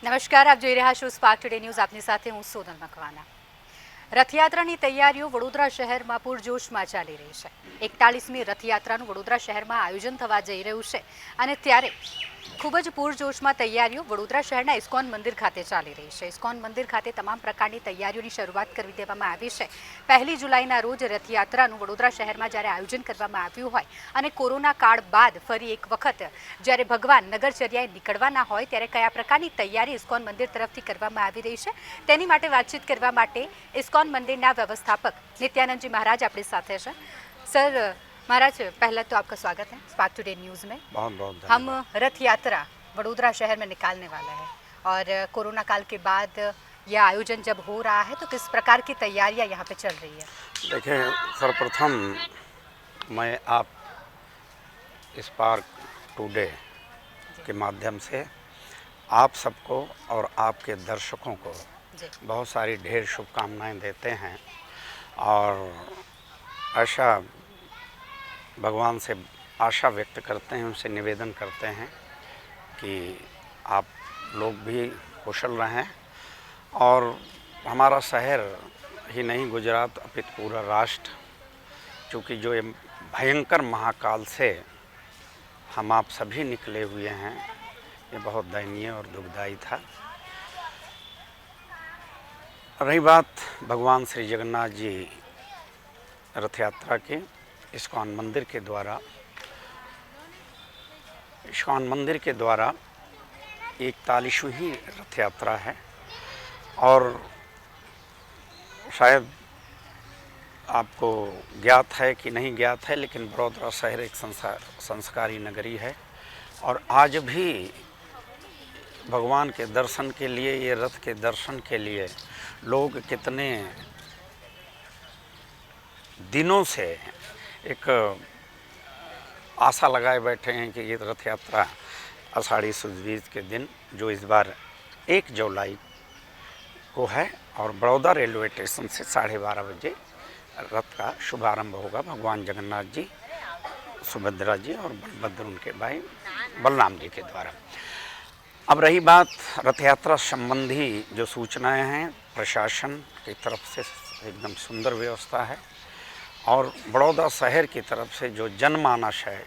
નમસ્કાર, આપ જોઈ રહ્યા છો સ્પાર્ક ટુડે ન્યૂઝ. આપની સાથે હું સોનલ મકવાના. રથયાત્રાની તૈયારીઓ વડોદરા શહેરમાં પૂરજોશમાં ચાલી રહી છે. 41મી રથયાત્રાનું વડોદરા શહેરમાં આયોજન થવા જઈ રહ્યું છે અને ત્યારે ખૂબ જ પૂરજોશમાં તૈયારીઓ વડોદરા શહેરના ઇસ્કોન મંદિર ખાતે ચાલી રહી છે. ઇસ્કોન મંદિર ખાતે તમામ પ્રકારની તૈયારીઓની શરૂઆત કરી દેવામાં આવી છે. 1 જુલાઈના રોજ રથયાત્રાનું વડોદરા શહેરમાં જ્યારે આયોજન કરવામાં આવ્યું હોય અને કોરોના કાળ બાદ ફરી એક વખત જ્યારે ભગવાન નગરચર્યાએ નીકળવાના હોય ત્યારે કયા પ્રકારની તૈયારી ઇસ્કોન મંદિર તરફથી કરવામાં આવી રહી છે તેની માટે વાતચીત કરવા માટે ઇસ્કોન મંदिर व्यवस्थापक नित्यानंद जी महाराज अपने साथ है. सर महाराज, पहला तो आपका स्वागत है स्पार्क टुडे न्यूज़ में. बहुत बहुत हम रथ यात्रा वडोदरा शहर में निकालने वाला है और कोरोना काल के बाद यह आयोजन जब हो रहा है तो किस प्रकार की तैयारियां यहाँ पे चल रही है? देखिए, सर्वप्रथम मैं आप स्पार्क टुडे के माध्यम से आप सबको और आपके दर्शकों को बहुत सारी ढेर शुभकामनाएं देते हैं और ऐसा भगवान से आशा व्यक्त करते हैं, उनसे निवेदन करते हैं कि आप लोग भी कुशल रहें और हमारा शहर ही नहीं, गुजरात अपितु पूरा राष्ट्र, चूँकि जो ये भयंकर महाकाल से हम आप सभी निकले हुए हैं, ये बहुत दयनीय और दुखदायी था. रही बात भगवान श्री जगन्नाथ जी रथ यात्रा के, इस्कॉन मंदिर के द्वारा 41वीं रथ यात्रा है और शायद आपको ज्ञात है कि नहीं ज्ञात है, लेकिन वडोदरा शहर एक संस्कारी नगरी है और आज भी भगवान के दर्शन के लिए, ये रथ के दर्शन के लिए लोग कितने दिनों से एक आशा लगाए बैठे हैं कि ये रथ यात्रा आषाढ़ी सुद बीज के दिन, जो इस बार 1 जुलाई को है, और बड़ौदा रेलवे स्टेशन से 12:30 बजे रथ का शुभारंभ होगा. भगवान जगन्नाथ जी, सुभद्रा जी और बलभद्र उनके भाई बलराम जी के द्वारा. अब रही बात रथ यात्रा संबंधी जो सूचनाएं हैं, प्रशासन की तरफ से एकदम सुंदर व्यवस्था है और बड़ौदा शहर की तरफ से जो जनमानस है,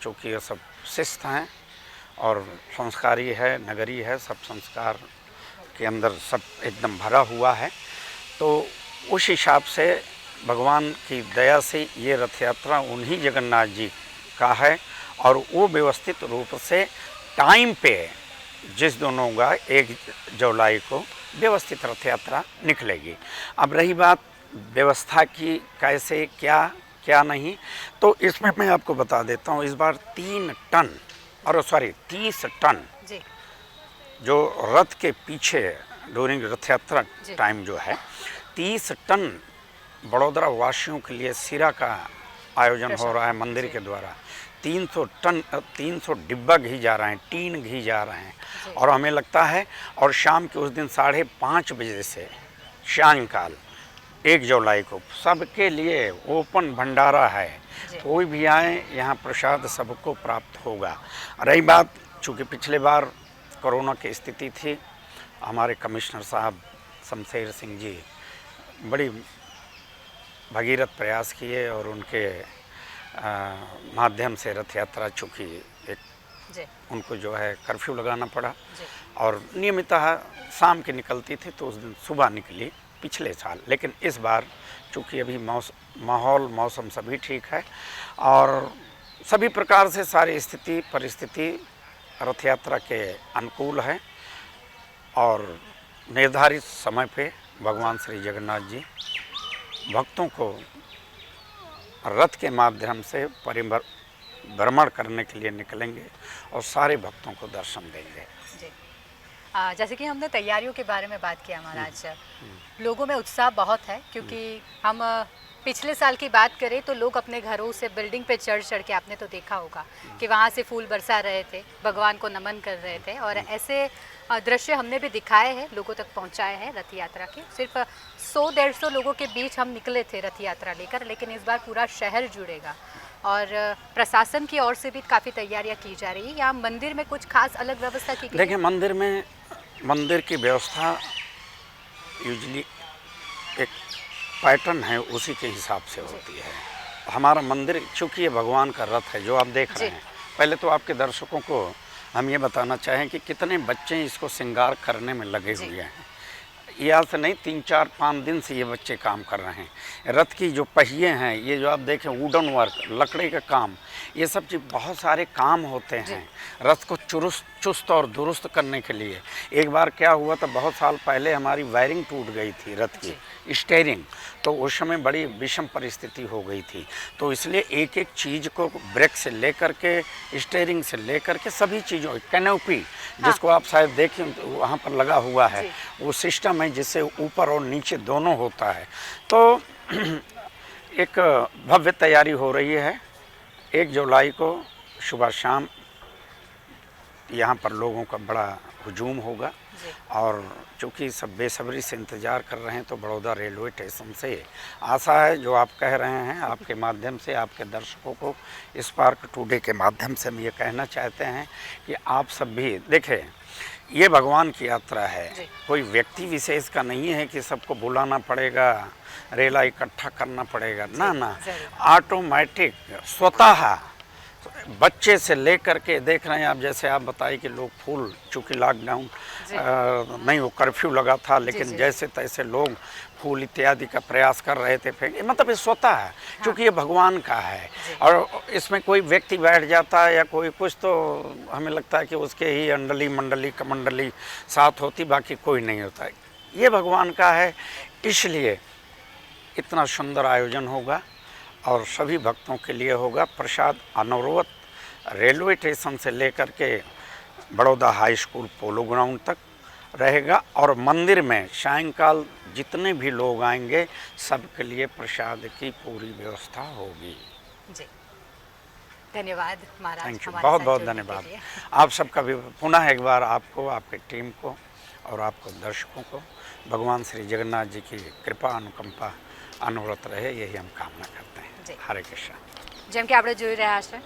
चूँकि ये सब शिस्त हैं और संस्कारी है, नगरी है, सब संस्कार के अंदर सब एकदम भरा हुआ है, तो उस हिसाब से भगवान की दया से ये रथ यात्रा उन्हीं जगन्नाथ जी का है और वो व्यवस्थित रूप से टाइम पे जिस दोनों का 1 जुलाई को व्यवस्थित रथ यात्रा निकलेगी. अब रही बात व्यवस्था की, कैसे क्या क्या नहीं, तो इसमें मैं आपको बता देता हूँ. इस बार 30 टन जी. जो रथ के पीछे ड्यूरिंग रथ यात्रा टाइम जो है, 30 टन बड़ोदरा वासियों के लिए सिरा का आयोजन हो रहा है मंदिर के द्वारा. 300 डिब्बा घी जा रहे हैं, टीन घी जा रहे हैं और हमें लगता है, और शाम के उस दिन 5:30 बजे से सायंकाल 1 जुलाई को सबके लिए ओपन भंडारा है. कोई भी आए, यहाँ प्रसाद सबको प्राप्त होगा. रही बात, चूँकि पिछले बार कोरोना की स्थिति थी, हमारे कमिश्नर साहब शमशेर सिंह जी बड़ी भगीरथ प्रयास किए और उनके माध्यम से रथ यात्रा, चूँकि एक उनको जो है कर्फ्यू लगाना पड़ा और नियमितः शाम के निकलती थी, तो उस दिन सुबह निकली पिछले साल. लेकिन इस बार चूँकि अभी मौसम सभी ठीक है और सभी प्रकार से सारी स्थिति परिस्थिति रथ यात्रा के अनुकूल है और निर्धारित समय पे भगवान श्री जगन्नाथ जी भक्तों को रथ के माध्यम से भ्रमण करने के लिए निकलेंगे और सारे भक्तों को दर्शन देंगे. जी. जैसे कि हमने तैयारियों के बारे में बात किया महाराज, लोगों में उत्साह बहुत है, क्योंकि हम पिछले साल की बात करें तो लोग अपने घरों से बिल्डिंग पे चढ़ के, आपने तो देखा होगा कि वहाँ से फूल बरसा रहे थे, भगवान को नमन कर रहे थे और ऐसे दृश्य हमने भी दिखाए हैं, लोगों तक पहुँचाए हैं रथ यात्रा के. सिर्फ 100-150 लोगों के बीच हम निकले थे रथ यात्रा लेकर, लेकिन इस बार पूरा शहर जुड़ेगा. और प्रशासन की ओर से भी काफ़ी तैयारियां की जा रही है। यहाँ मंदिर में कुछ खास अलग व्यवस्था की गई है? देखिए, मंदिर की व्यवस्था यूजली एक पैटर्न है, उसी के हिसाब से होती है। हमारा मंदिर चूँकि ये भगवान का रथ है जो आप देख रहे हैं, पहले तो आपके दर्शकों को हम ये बताना चाहें कि कितने बच्चे इसको श्रृंगार करने में लगे हुए हैं। ये आज से नहीं, 3-4-5 दिन से ये बच्चे काम कर रहे हैं। रथ की जो पहिए हैं, ये जो आप देखें वुडन वर्क, लकड़ी का काम, ये सब चीज़ बहुत सारे काम होते हैं रथ को चुस्त और दुरुस्त करने के लिए। एक बार क्या हुआ था, बहुत साल पहले हमारी वायरिंग टूट गई थी रथ की, स्टीयरिंग, तो उस समय बड़ी विषम परिस्थिति हो गई थी। तो इसलिए एक एक चीज़ को ब्रेक से लेकर के, स्टीयरिंग से लेकर के सभी चीज़ों, कैनोपी जिसको आप शायद देखें वहाँ पर लगा हुआ है, वो सिस्टम है जिससे ऊपर और नीचे दोनों होता है। तो एक भव्य तैयारी हो रही है। 1 जुलाई को सुबह शाम यहाँ पर लोगों का बड़ा हुजूम होगा और चूँकि सब बेसब्री से इंतज़ार कर रहे हैं, तो बड़ौदा रेलवे स्टेशन से आशा है, जो आप कह रहे हैं, आपके माध्यम से आपके दर्शकों को स्पार्क टुडे के माध्यम से हम ये कहना चाहते हैं कि आप सब भी देखें, ये भगवान की यात्रा है, कोई व्यक्ति विशेष का नहीं है कि सबको बुलाना पड़ेगा, रेला इकट्ठा करना पड़ेगा, ना, ऑटोमेटिक स्वतः बच्चे से लेकर के देख रहे हैं आप। जैसे आप बताइए कि लोग फूल, चूँकि लॉकडाउन नहीं, वो कर्फ्यू लगा था, लेकिन जैसे तैसे लोग फूल इत्यादि का प्रयास कर रहे थे फेंक, मतलब ये स्वतः है, क्योंकि ये भगवान का है। और इसमें कोई व्यक्ति बैठ जाता है या कोई कुछ, तो हमें लगता है कि उसके ही अंडली मंडली कमंडली साथ होती, बाकी कोई नहीं होता है। ये भगवान का है, इसलिए इतना सुंदर आयोजन होगा और सभी भक्तों के लिए होगा। प्रसाद अनवरत रेलवे स्टेशन से लेकर के Baroda high school polo ground तक रहेगा और मंदिर में सायंकाल जितने भी लोग आएंगे सबके लिए प्रसाद की पूरी व्यवस्था होगी। जी, धन्यवाद महाराज। थैंक यू, बहुत बहुत धन्यवाद आप सबका भी। पुनः एक बार आपको, आपकी टीम को और आपको दर्शकों को भगवान श्री जगन्नाथ जी की कृपा अनुकंपा अनवरत रहे, यही हम कामना करते हैं। हरे कृष्ण। જેમ કે આપણે જોઈ રહ્યા છે,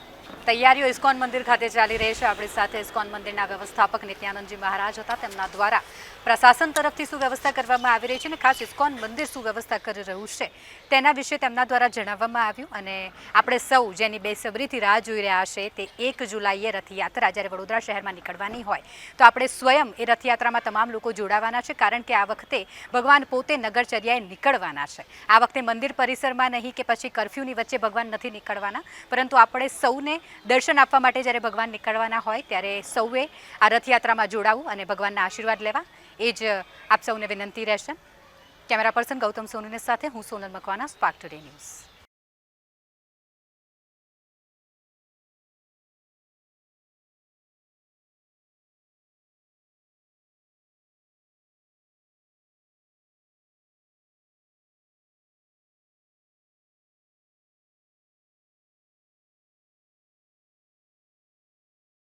તૈયારીઓ ઇસ્કોન મંદિર ખાતે ચાલી રહી છે। આપણી સાથે ઇસ્કોન મંદિરના વ્યવસ્થાપક નિત્યાનંદજી મહારાજ હતા, તેમના દ્વારા પ્રશાસન તરફથી શું વ્યવસ્થા કરવામાં આવી રહી છે અને ખાસ ઇસ્કોન મંદિર શું વ્યવસ્થા કરી રહ્યું છે તેના વિશે તેમના દ્વારા જણાવવામાં આવ્યું। અને આપણે સૌ જેની બેસબરીથી રાહ જોઈ રહ્યા છે તે 1 જુલાઈએ રથયાત્રા જ્યારે વડોદરા શહેરમાં નીકળવાની હોય તો આપણે સ્વયં એ રથયાત્રામાં તમામ લોકો જોડાવાના છે, કારણ કે આ વખતે ભગવાન પોતે નગરચર્યાએ નીકળવાના છે। આ વખતે મંદિર પરિસરમાં નહીં કે પછી કર્ફ્યુની વચ્ચે ભગવાન નથી નીકળવાના, પરંતુ આપણે સૌને દર્શન આપવા માટે જ્યારે ભગવાન નીકળવાના હોય ત્યારે સૌએ આ રથયાત્રામાં જોડાવું અને ભગવાનના આશીર્વાદ લેવા, એ જ આપ સૌને વિનંતી રહેશે। કેમેરા પર્સન ગૌતમ સોનીને સાથે હું Sonal Makwana, spark today news.